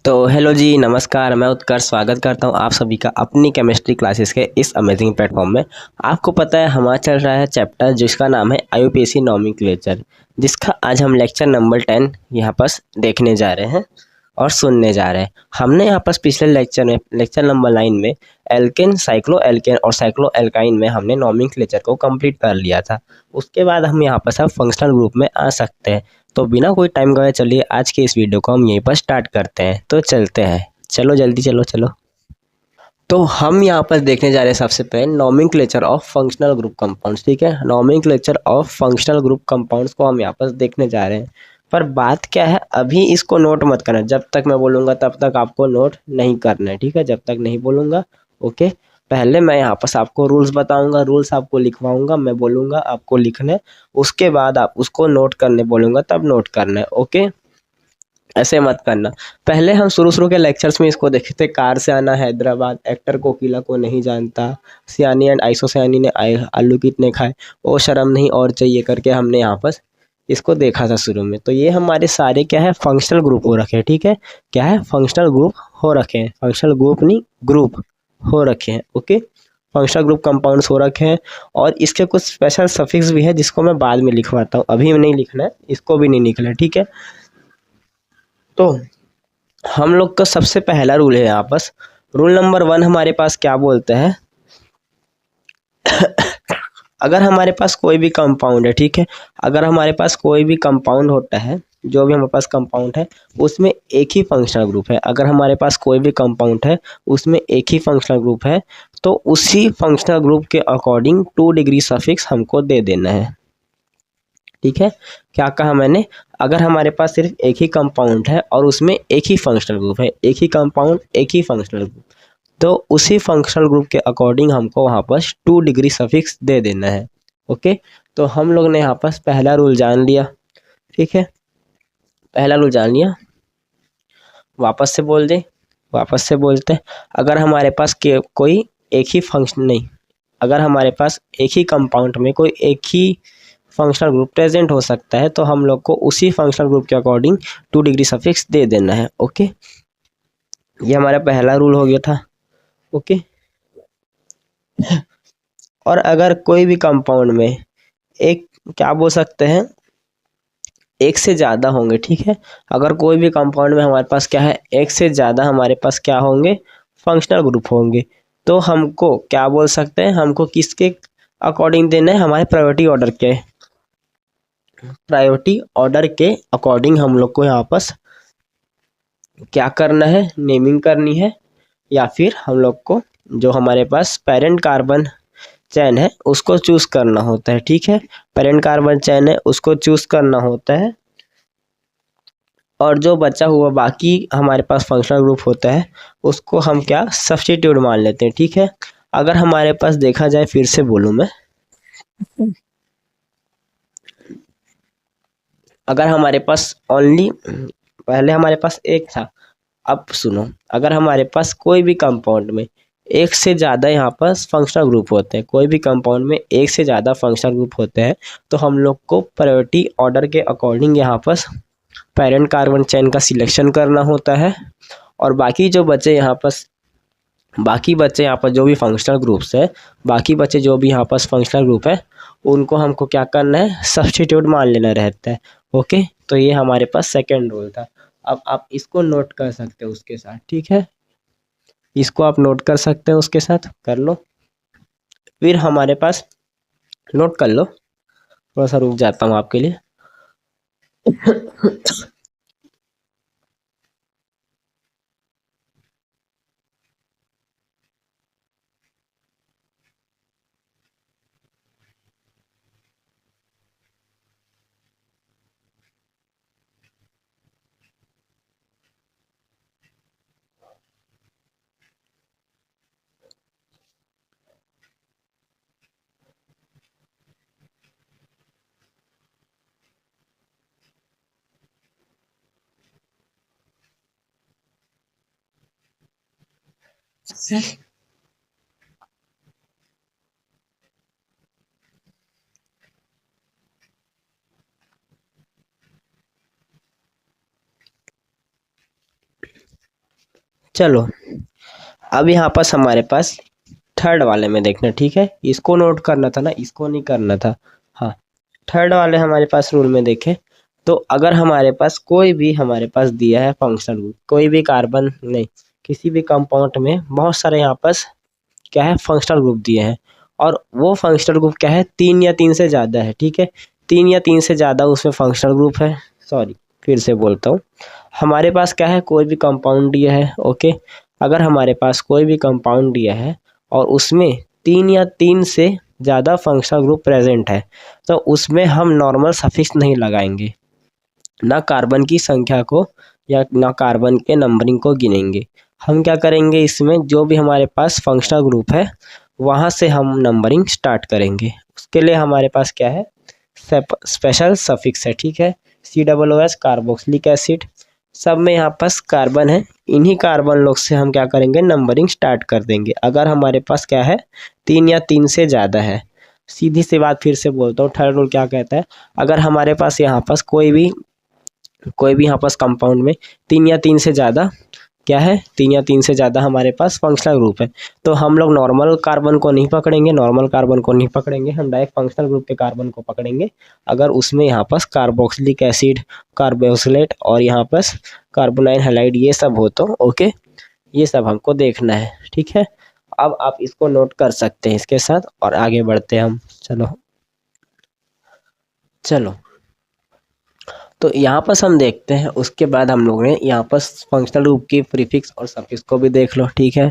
तो हेलो जी, नमस्कार। मैं उत्कर्ष स्वागत करता हूं आप सभी का अपनी केमिस्ट्री क्लासेस के इस अमेजिंग प्लेटफॉर्म में। आपको पता है हमारा चल रहा है चैप्टर जिसका नाम है आईयूपीएसी नोमेनक्लेचर, जिसका आज हम लेक्चर नंबर 10 यहाँ पर देखने जा रहे हैं और सुनने जा रहे हैं। हमने यहाँ पर पिछले लेक्चर में लेक्चर नंबर 9 में एल्केन, साइक्लो एल्केन और साइक्लो एल्काइन में हमने नोमेनक्लेचर को कंप्लीट कर लिया था। उसके बाद हम यहाँ पर सब फंक्शनल ग्रुप में आ सकते हैं। तो बिना कोई टाइम गवाए चलिए आज के इस वीडियो को हम यहीं पर स्टार्ट करते हैं। तो चलते हैं, चलो जल्दी चलो। तो हम यहाँ पर देखने जा रहे हैं सबसे पहले nomenclature of functional group compounds. ठीक है, nomenclature of functional group compounds को हम यहाँ पर देखने जा रहे हैं। पर बात क्या है, अभी इसको नोट मत करना, जब तक मैं बोलूँगा तब तक आपको नोट नहीं करना है। ठीक है, जब तक नहीं बोलूँगा। ओके, पहले मैं यहाँ पर आपको रूल्स बताऊंगा, रूल्स आपको लिखवाऊंगा, मैं बोलूँगा आपको लिखना है, उसके बाद आप उसको नोट करने बोलूँगा तब नोट करना है। ओके, ऐसे मत करना। पहले हम शुरू के लेक्चर्स में इसको देखे थे, कार से आना हैदराबाद, एक्टर कोकिला को नहीं जानता, सियानी एंड आइसोसियानी ने आलू कितने खाए, ओ शर्म नहीं और चाहिए करके हमने यहाँ पर इसको देखा था शुरू में। तो ये हमारे सारे क्या है, फंक्शनल ग्रुप हो रखे हैं। ठीक है, क्या है, फंक्शनल ग्रुप हो रखे हैं, फंक्शनल ग्रुप नहीं ग्रुप हो रखे हैं। ओके, फंक्शनल ग्रुप कंपाउंड्स हो रखे हैं और इसके कुछ स्पेशल सफिक्स भी है जिसको मैं बाद में लिखवाता हूँ, अभी नहीं लिखना है, इसको भी नहीं लिखना है। ठीक है, तो हम लोग का सबसे पहला रूल है यहाँ पर, रूल नंबर 1 हमारे पास क्या बोलते हैं, अगर हमारे पास कोई भी कंपाउंड है, ठीक है, अगर हमारे पास कोई भी कंपाउंड होता है, जो भी हमारे पास कंपाउंड है उसमें एक ही फंक्शनल ग्रुप है, अगर हमारे पास कोई भी कंपाउंड है उसमें एक ही फंक्शनल ग्रुप है, तो उसी फंक्शनल ग्रुप के अकॉर्डिंग 2 डिग्री सफिक्स हमको दे देना है। ठीक है, क्या कहा मैंने, अगर हमारे पास सिर्फ एक ही कंपाउंड है और उसमें एक ही फंक्शनल ग्रुप है, एक ही कंपाउंड एक ही फंक्शनल ग्रुप, तो उसी फंक्शनल ग्रुप के अकॉर्डिंग हमको वहाँ पर 2 डिग्री सफिक्स दे देना है। ओके, तो हम लोग ने यहाँ पर पहला रूल जान लिया। ठीक है, पहला रूल जान लिया, वापस से बोल दे, वापस से बोलते हैं, अगर हमारे पास कोई एक ही फंक्शन नहीं, अगर हमारे पास एक ही कंपाउंड में कोई एक ही फंक्शनल ग्रुप प्रेजेंट हो सकता है तो हम लोग को उसी फंक्शनल ग्रुप के अकॉर्डिंग 2 डिग्री सफिक्स दे देना है। ओके, ये हमारा पहला रूल हो गया था। ओके, और अगर कोई भी कंपाउंड में एक, क्या बोल सकते हैं, एक से ज़्यादा होंगे, ठीक है, अगर कोई भी कंपाउंड में हमारे पास क्या है, एक से ज़्यादा हमारे पास क्या होंगे, फंक्शनल ग्रुप होंगे, तो हमको क्या बोल सकते हैं, हमको किसके अकॉर्डिंग देना है, हमारे प्रायोरिटी ऑर्डर के, प्रायोरिटी ऑर्डर के अकॉर्डिंग हम लोग को यहाँ पर क्या करना है, नेमिंग करनी है, या फिर हम लोग को जो हमारे पास पेरेंट कार्बन चैन है उसको चूज करना होता है। ठीक है, पेरेंट कार्बन चैन है उसको चूज करना होता है, और जो बचा हुआ बाकी हमारे पास फंक्शनल ग्रुप होता है उसको हम क्या, सब्स्टिट्यूट मान लेते हैं। ठीक है, अगर हमारे पास देखा जाए, फिर से बोलूँ मैं, अगर हमारे पास ओनली, पहले हमारे पास एक था, अब सुनो, अगर हमारे पास कोई भी कंपाउंड में एक से ज़्यादा यहाँ पर फंक्शनल ग्रुप होते हैं, कोई भी कंपाउंड में एक से ज़्यादा फंक्शनल ग्रुप होते हैं, तो हम लोग को प्रायोरिटी ऑर्डर के अकॉर्डिंग यहाँ पर पेरेंट कार्बन चेन का सिलेक्शन करना होता है, और बाकी जो बचे यहाँ पर, बाकी बच्चे यहाँ पर जो भी फंक्शनल ग्रुप्स है, बाकी बच्चे जो भी यहाँ पर फंक्शनल ग्रुप है, उनको हमको क्या करना है, सब्स्टिट्यूट मान लेना रहता है। ओके, तो ये हमारे पास सेकेंड रूल था। अब आप इसको नोट कर सकते हो उसके साथ। ठीक है, इसको आप नोट कर सकते हो उसके साथ, कर लो। फिर हमारे पास, नोट कर लो, थोड़ा सा रुक जाता हूँ आपके लिए। चलो अब यहाँ पास हमारे पास थर्ड वाले में देखना, ठीक है, इसको नोट करना था ना, इसको नहीं करना था। हाँ, थर्ड वाले हमारे पास रूल में देखें तो अगर हमारे पास कोई भी हमारे पास दिया है फंक्शनल ग्रुप, कोई भी कार्बन नहीं, किसी भी कंपाउंड में बहुत सारे यहाँ पास क्या है फंक्शनल ग्रुप दिए हैं, और वो फंक्शनल ग्रुप क्या है 3 या 3 से ज़्यादा है, ठीक है, 3 या 3 से ज़्यादा उसमें फंक्शनल ग्रुप है। सॉरी, फिर से बोलता हूँ, हमारे पास क्या है कोई भी कंपाउंड दिया है, ओके, अगर हमारे पास कोई भी कंपाउंड दिया है और उसमें 3 या 3 से ज़्यादा फंक्शनल ग्रुप प्रेजेंट है, तो उसमें हम नॉर्मल सफिक्स नहीं लगाएंगे, ना कार्बन की संख्या को या ना कार्बन के नंबरिंग को गिनेंगे। हम क्या करेंगे, इसमें जो भी हमारे पास फंक्शनल ग्रुप है वहाँ से हम नंबरिंग स्टार्ट करेंगे। उसके लिए हमारे पास क्या है स्पेशल सफिक्स है, ठीक है, COOH कार्बोक्सिलिक एसिड, सब में यहाँ पास कार्बन है, इन्हीं कार्बन लोग से हम क्या करेंगे नंबरिंग स्टार्ट कर देंगे अगर हमारे पास क्या है 3 या 3 से ज़्यादा है। सीधी सी बात फिर से बोलता हूँ, थर्ड रूल क्या कहता है, अगर हमारे पास यहाँ पास कोई भी यहाँ पास कंपाउंड में 3 या 3 से ज़्यादा क्या है 3 या 3 से ज़्यादा हमारे पास फंक्शनल ग्रुप है, तो हम लोग नॉर्मल कार्बन को नहीं पकड़ेंगे, हम डायरेक्ट फंक्शनल ग्रुप के कार्बन को पकड़ेंगे अगर उसमें यहाँ पास कार्बोक्सिलिक एसिड, कार्बोक्सिलेट और यहाँ पास कार्बोनाइल हैलाइड ये सब हो तो ओके, ये सब हमको देखना है, ठीक है। अब आप इसको नोट कर सकते हैं इसके साथ और आगे बढ़ते हैं हम। चलो तो यहाँ पर हम देखते हैं, उसके बाद हम लोग ने यहाँ पर फंक्शनल ग्रुप की प्रीफिक्स और सफिक्स को भी देख लो, ठीक है,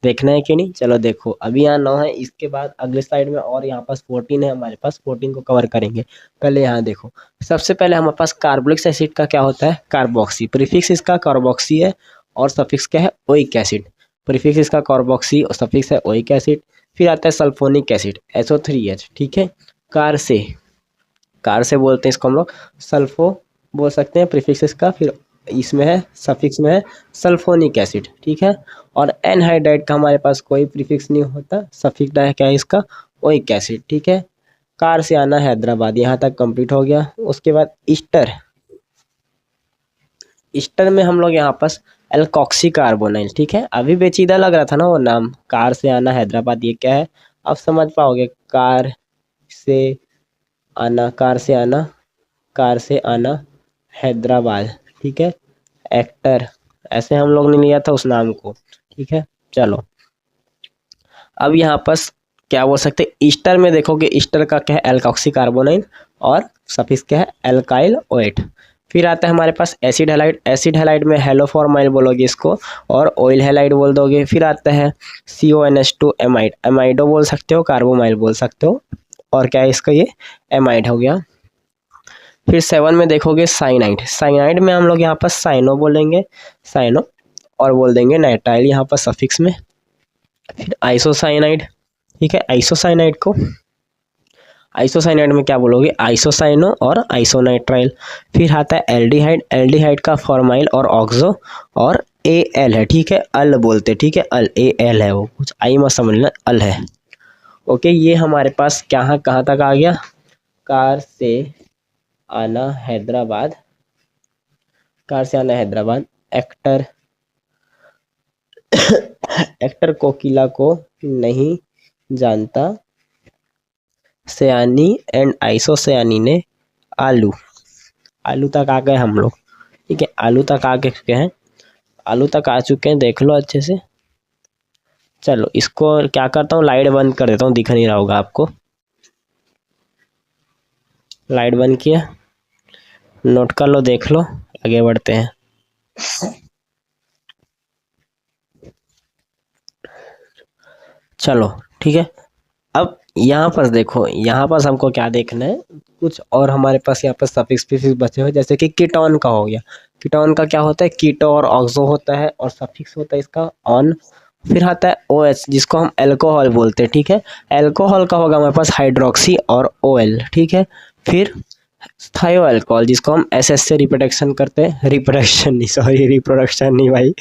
देखना है कि नहीं। चलो देखो अभी यहाँ 9 है, इसके बाद अगले स्लाइड में और यहाँ पास 14 है, हमारे पास 14 को कवर करेंगे। पहले यहाँ देखो, सबसे पहले हमारे पास कार्बोक्सिलिक एसिड का क्या होता है कार्बोक्सी, प्रीफिक्स इसका कार्बोक्सी है और सफिक्स क्या है ओइक एसिड, प्रीफिक्स इसका कार्बोक्सी और सफिक्स है ओइक एसिड। फिर आता है सल्फोनिक एसिड SO3H, ठीक है, कार से बोलते हैं इसको हम लोग सल्फो बोल सकते हैं प्रीफिक्स इसका, फिर इसमें है सफिक्स में है सल्फोनिक एसिड, ठीक है, और एनहाइड्राइड का हमारे पास कोई प्रीफिक्स नहीं होता, सफिक्स क्या है इसका ओइक एसिड, ठीक है। कार से आना हैदराबाद, यहाँ तक कंप्लीट हो गया। उसके बाद ईस्टर में हम लोग यहाँ पास एल्कोक्सी कार्बोनाइल, ठीक है, अभी पेचीदा लग रहा था ना वो नाम, कार से आना हैदराबाद, ये क्या है अब समझ पाओगे, कार से आना हैदराबाद, ठीक है, एक्टर ऐसे हम लोग ने लिया था उस नाम को, ठीक है। चलो अब यहाँ पास क्या बोल सकते हैं, ईस्टर में देखोगे ईस्टर का क्या है एल्कोक्सी कार्बोनाइल और सफिक्स क्या है एल्काइल ओएट। फिर आता है हमारे पास एसिड हैलाइड में हेलोफॉर्माइल बोलोगे इसको और ऑयल हैलाइड बोल दोगे। फिर आता है CONH2 एमाइड, एमाइडो बोल सकते हो, कार्बोमाइल बोल सकते हो, और क्या है इसका ये एमाइड हो गया। फिर 7 में देखोगे साइनाइड में हम लोग यहाँ पर साइनो बोलेंगे, साइनो और बोल देंगे नाइट्राइल यहाँ पर सफिक्स में। फिर आइसोसाइनाइड, ठीक है, आइसोसाइनाइड में क्या बोलोगे आइसोसाइनो और आइसोनाइट्राइल। फिर आता है एल्डिहाइड का फॉर्माइल और ऑक्सो और AL है, ठीक है, अल बोलते, ठीक है, AL है, वो कुछ आई मत समझना, अल है, ओके। ये हमारे पास कहाँ तक आ गया, कार से आना हैदराबाद, एक्टर कोकिला को नहीं जानता, सयानी एंड आइसोसयानी ने आलू तक आ गए हम लोग, ठीक है, आलू तक आ चुके हैं, देख लो अच्छे से। चलो इसको क्या करता हूँ लाइट बंद कर देता हूँ, दिख नहीं रहा होगा आपको, लाइट बंद किया, नोट कर लो, देख लो, आगे बढ़ते हैं। चलो ठीक है, अब यहाँ पर देखो, यहाँ पर हमको क्या देखना है, कुछ और हमारे पास यहाँ पर सफिक्स प्रीफिक्स बचे हुए, जैसे कि कीटोन का हो गया, कीटोन का क्या होता है कीटो और ऑक्सो होता है और सफिक्स होता है इसका ऑन। फिर आता है OH जिसको हम अल्कोहल बोलते हैं, ठीक है, अल्कोहल का होगा हमारे पास हाइड्रोक्सी और OL, ठीक है। फिर थायो अल्कोहल जिसको हम SS से रिप्रोडक्शन करते हैं, रिप्रोडक्शन नहीं भाई,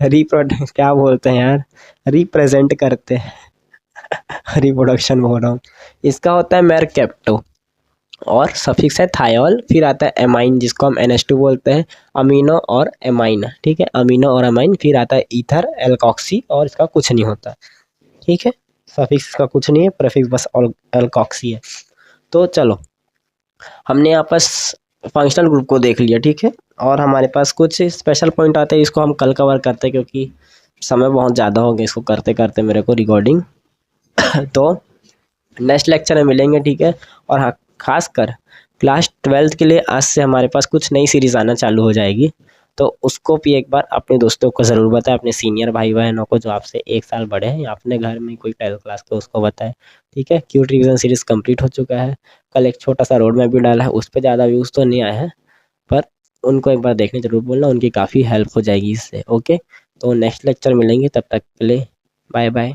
क्या बोलते हैं यार, रिप्रेजेंट करते हैं रिप्रोडक्शन बोल रहा हूँ, इसका होता है मेरकैप्टो, और सफिक्स है थायोल, फिर आता है एमाइन जिसको हम NH2 बोलते हैं, अमीनो और एमाइन, ठीक है, अमीनो और एमाइन, फिर आता है ईथर एल्कॉक्सी और इसका कुछ नहीं होता, ठीक है, सफिक्स का कुछ नहीं है, प्रेफिक्स बस एल्कॉक्सी है। तो चलो हमने यहाँ पास फंक्शनल ग्रुप को देख लिया, ठीक है, और हमारे पास कुछ स्पेशल पॉइंट आते हैं, इसको हम कल कवर करते हैं क्योंकि समय बहुत ज़्यादा हो गया इसको करते करते मेरे को रिकॉर्डिंग। तो नेक्स्ट लेक्चर में मिलेंगे, ठीक है। और हाँ, खासकर क्लास 12th के लिए आज से हमारे पास कुछ नई सीरीज आना चालू हो जाएगी, तो उसको भी एक बार अपने दोस्तों को ज़रूर बताएं, अपने सीनियर भाई बहनों को जो आपसे 1 साल बड़े हैं, या अपने घर में कोई 12th क्लास के उसको बताएं, ठीक है। क्यूट रिवीजन सीरीज कंप्लीट हो चुका है, कल एक छोटा सा रोड मैप भी डाला है, उस पर ज़्यादा व्यूज़ तो नहीं आए हैं, पर उनको एक बार देखने जरूर बोलना, उनकी काफ़ी हेल्प हो जाएगी इससे, ओके। तो नेक्स्ट लेक्चर मिलेंगे, तब तक के लिए बाय बाय।